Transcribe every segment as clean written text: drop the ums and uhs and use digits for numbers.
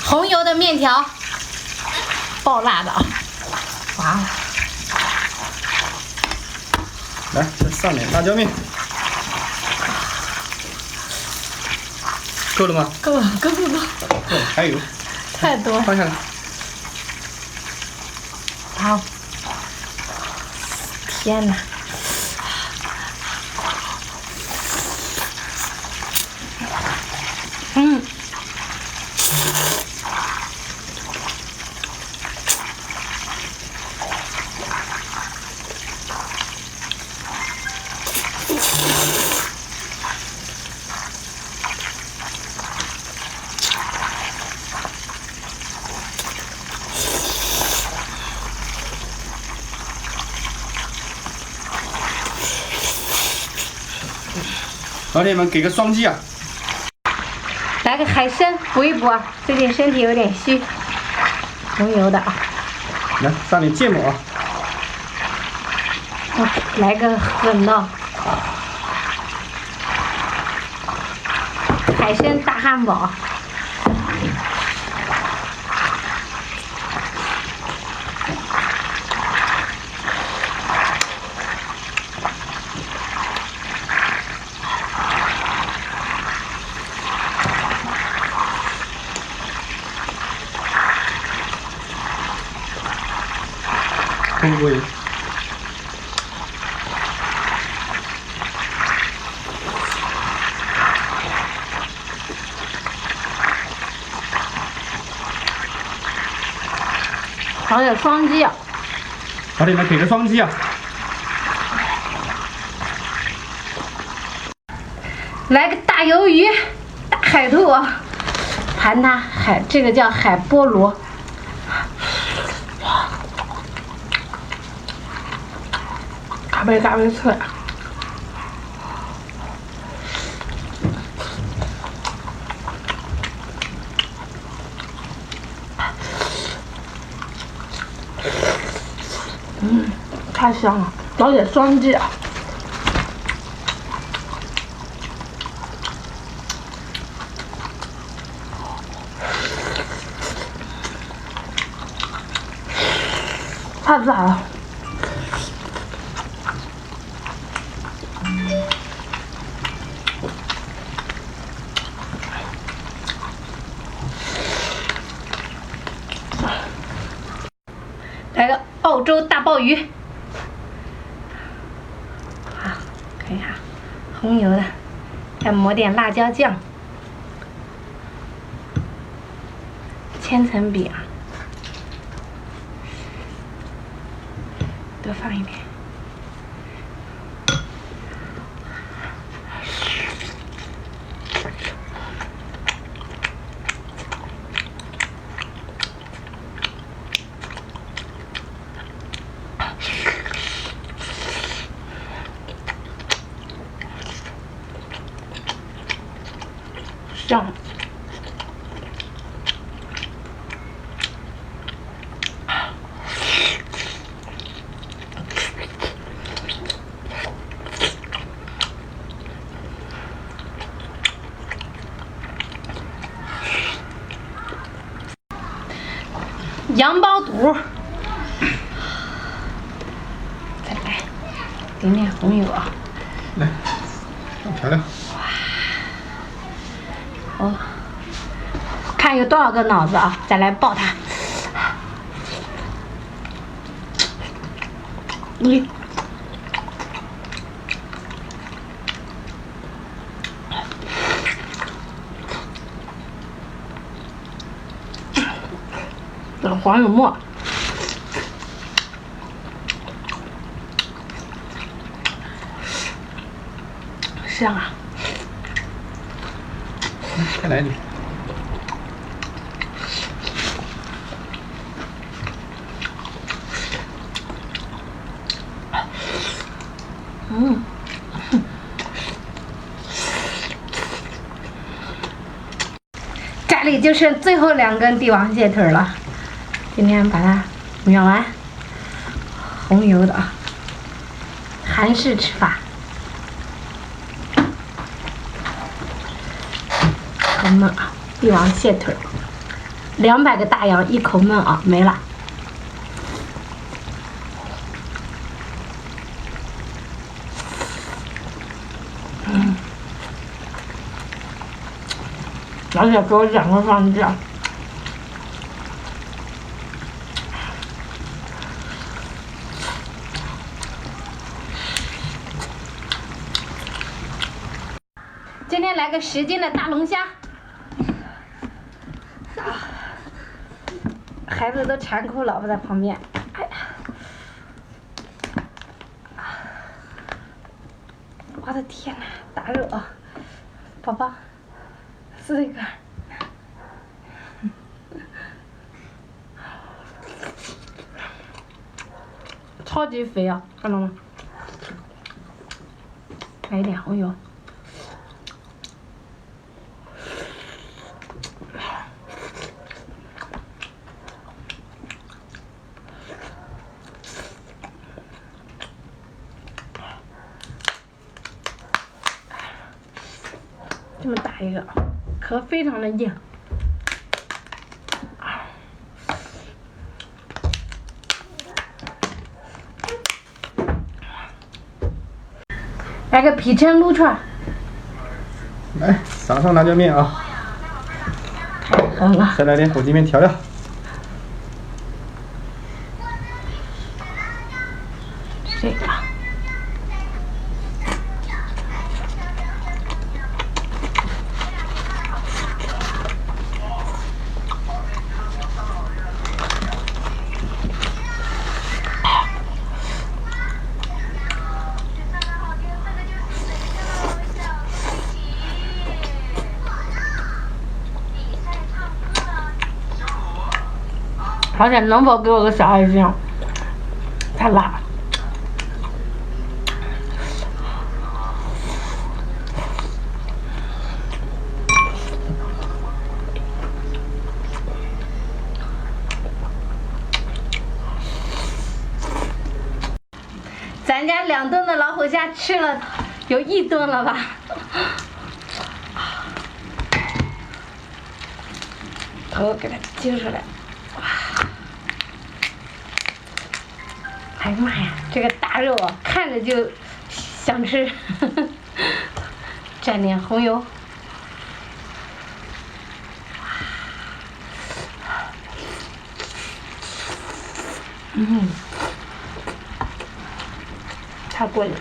红油的面条，爆辣的啊！哇，来，再上点辣椒面，够了吗？够了，够。够了，还有，太多。放下来。好，天哪！老铁们给个双击啊！来个海参补一补啊，最近身体有点虚，红油的啊。来上点芥末啊！来个狠的，海参大汉堡。会不会？好点双击啊！老铁们给个双击啊！来个大鱿鱼，大海兔啊！盘它这个叫海菠萝。嘎嘣脆。太香了，找点双击啊！太赞了！来个澳洲大鲍鱼，好，看一下，红油的，再抹点辣椒酱，千层饼，多放一点。香，羊包肚，再来点点红油啊！来，好漂亮。哦，看有多少个脑子啊！再来爆它。这黄油末，香啊！再来点。家里就剩最后2根帝王蟹腿了，今天把它煸完，红油的啊，韩式吃法。很猛啊，帝王蟹腿。200个大洋一口闷啊，没了。而且给我2个双击。今天来个10斤的大龙虾，孩子都馋哭了，我在旁边。哎呀，我的天哪，大肉啊！宝宝，撕一个。超级肥啊，看到吗？来一点红油。这么大一个，壳非常的硬。来个皮蛏撸串，来撒上辣椒面啊，太狠了。再来点火鸡面调料。这个。而且能否给我个小爱心？太辣了。咱家2吨的老虎虾吃了有1吨了吧？头给它揪出来。哎呀妈呀，这个大肉啊，看着就想吃。蘸点红油。太贵了。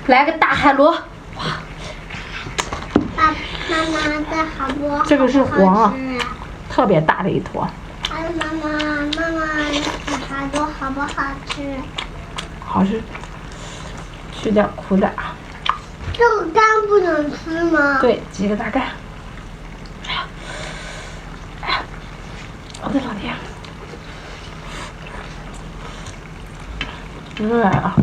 来个大海螺，妈妈的好不好？这个是黄啊，特别大的一坨。还有妈妈的海螺好不好吃？好吃，去掉苦的。这个干不能吃吗？对，几个大干。哎呀，我的老天！热啊！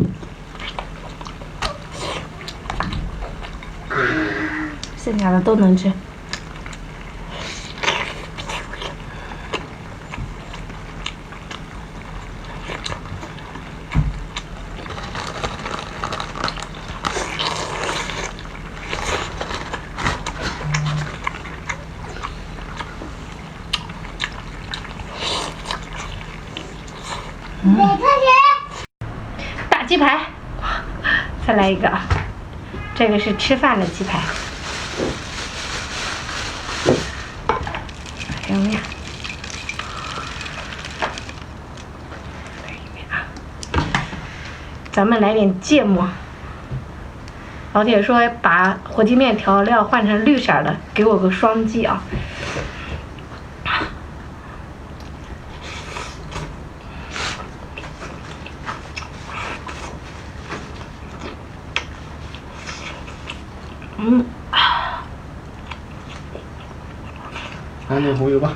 剩下的都能吃。大鸡排，再来一个，这个是吃饭的鸡排。还有面，咱们来点芥末。老铁说把火鸡面调料换成绿色的，给我个双击啊！来点红油吧。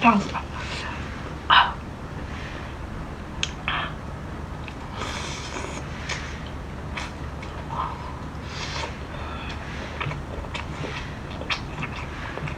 站起来。